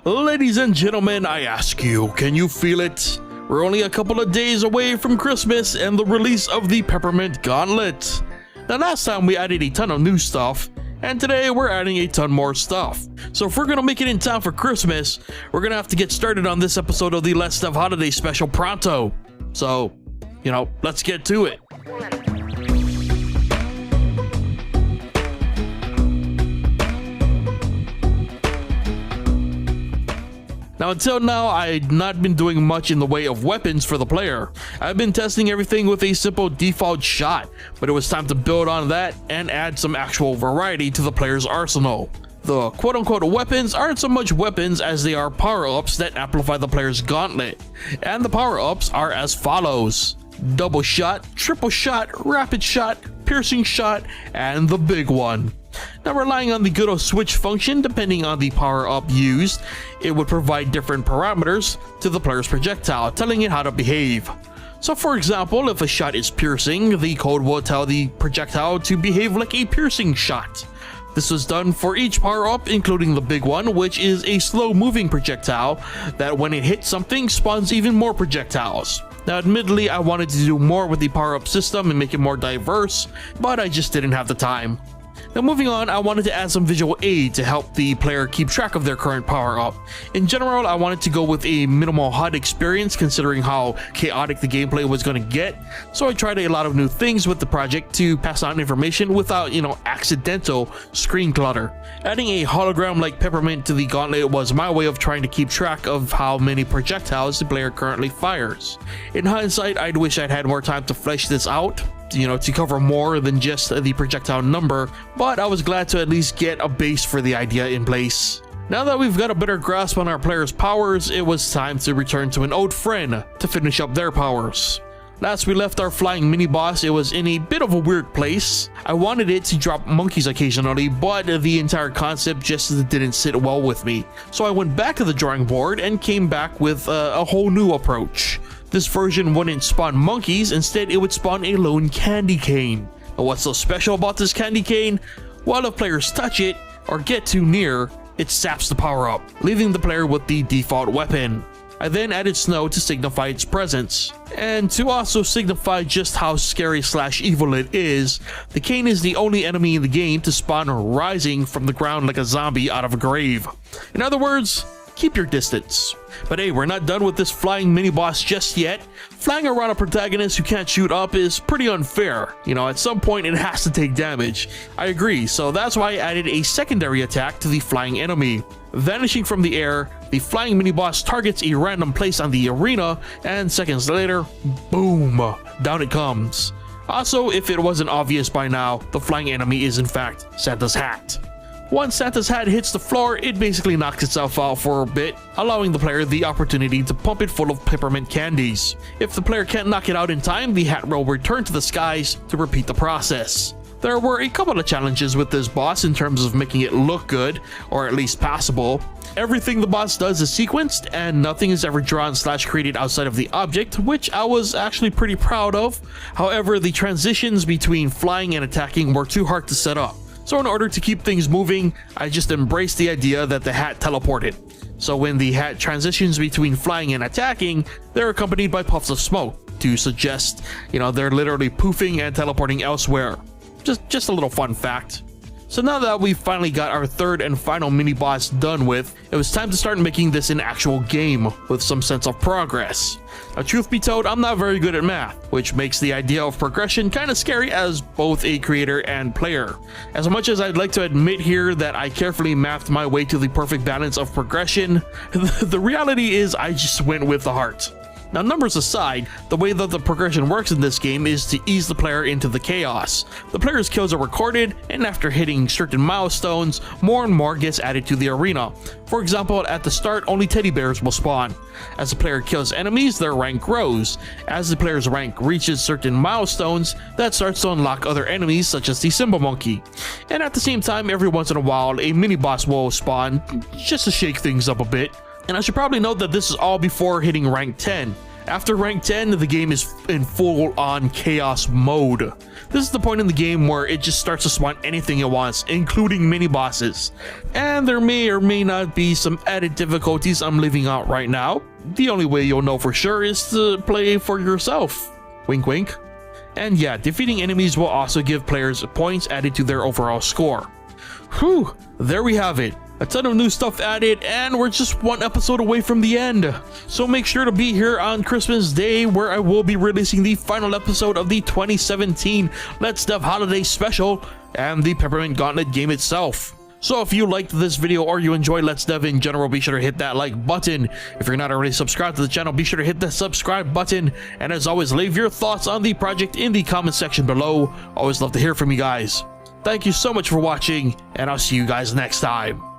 Ladies and gentlemen, I ask you, can you feel it? We're only a couple of days away from Christmas and the release of the Peppermint Gauntlet. Now last time we added a ton of new stuff, and today we're adding a ton more stuff. So if we're gonna make it in time for Christmas, we're gonna have to get started on this episode of the Let's Stuff Holiday Special pronto. So, let's get to it. Now until now, I'd not been doing much in the way of weapons for the player. I've been testing everything with a simple default shot, but it was time to build on that and add some actual variety to the player's arsenal. The quote-unquote weapons aren't so much weapons as they are power-ups that amplify the player's gauntlet, and the power-ups are as follows: double shot, triple shot, rapid shot, piercing shot, and the big one. Now, relying on the good old switch function, depending on the power-up used, it would provide different parameters to the player's projectile, telling it how to behave. So for example, if a shot is piercing, the code will tell the projectile to behave like a piercing shot. This was done for each power-up, including the big one, which is a slow-moving projectile that when it hits something spawns even more projectiles. Now admittedly, I wanted to do more with the power-up system and make it more diverse, but I just didn't have the time. Now moving on, I wanted to add some visual aid to help the player keep track of their current power-up. In general, I wanted to go with a minimal HUD experience considering how chaotic the gameplay was going to get, so I tried a lot of new things with the project to pass on information without, accidental screen clutter. Adding a hologram like Peppermint to the gauntlet was my way of trying to keep track of how many projectiles the player currently fires. In hindsight, I'd wish I'd had more time to flesh this out, to cover more than just the projectile number, but I was glad to at least get a base for the idea in place. Now that we've got a better grasp on our players' powers, it was time to return to an old friend to finish up their powers. Last we left our flying mini-boss, it was in a bit of a weird place. I wanted it to drop monkeys occasionally, but the entire concept just didn't sit well with me. So I went back to the drawing board and came back with a whole new approach. This version wouldn't spawn monkeys, instead it would spawn a lone candy cane. And what's so special about this candy cane? While if players touch it or get too near, it saps the power up, leaving the player with the default weapon. I then added snow to signify its presence. And to also signify just how scary/evil it is, the cane is the only enemy in the game to spawn rising from the ground like a zombie out of a grave. In other words, keep your distance. But hey, we're not done with this flying mini-boss just yet. Flying around a protagonist who can't shoot up is pretty unfair. At some point it has to take damage. I agree, so that's why I added a secondary attack to the flying enemy. Vanishing from the air, the flying mini-boss targets a random place on the arena, and seconds later, boom, down it comes. Also, if it wasn't obvious by now, the flying enemy is in fact Santa's hat. Once Santa's hat hits the floor, it basically knocks itself out for a bit, allowing the player the opportunity to pump it full of peppermint candies. If the player can't knock it out in time, the hat will return to the skies to repeat the process. There were a couple of challenges with this boss in terms of making it look good, or at least passable. Everything the boss does is sequenced, and nothing is ever drawn/created outside of the object, which I was actually pretty proud of. However, the transitions between flying and attacking were too hard to set up. So in order to keep things moving, I just embraced the idea that the hat teleported. So when the hat transitions between flying and attacking, they're accompanied by puffs of smoke to suggest, they're literally poofing and teleporting elsewhere. Just a little fun fact. So now that we've finally got our third and final mini-boss done with, it was time to start making this an actual game with some sense of progress. Now, truth be told, I'm not very good at math, which makes the idea of progression kind of scary as both a creator and player. As much as I'd like to admit here that I carefully mapped my way to the perfect balance of progression, the reality is I just went with the heart. Now, numbers aside, the way that the progression works in this game is to ease the player into the chaos. The player's kills are recorded, and after hitting certain milestones, more and more gets added to the arena. For example, at the start, only teddy bears will spawn. As the player kills enemies, their rank grows. As the player's rank reaches certain milestones, that starts to unlock other enemies such as the Simba Monkey. And at the same time, every once in a while, a mini-boss will spawn just to shake things up a bit. And I should probably note that this is all before hitting rank 10. After rank 10, the game is in full-on chaos mode. This is the point in the game where it just starts to spawn anything it wants, including mini-bosses. And there may or may not be some added difficulties I'm leaving out right now. The only way you'll know for sure is to play for yourself. Wink wink. And yeah, defeating enemies will also give players points added to their overall score. Whew, there we have it. A ton of new stuff added, and we're just one episode away from the end. So make sure to be here on Christmas Day, where I will be releasing the final episode of the 2017 Let's Dev Holiday Special and the Peppermint Gauntlet game itself. So if you liked this video or you enjoy Let's Dev in general, be sure to hit that like button. If you're not already subscribed to the channel, be sure to hit the subscribe button. And as always, leave your thoughts on the project in the comment section below. Always love to hear from you guys. Thank you so much for watching, and I'll see you guys next time.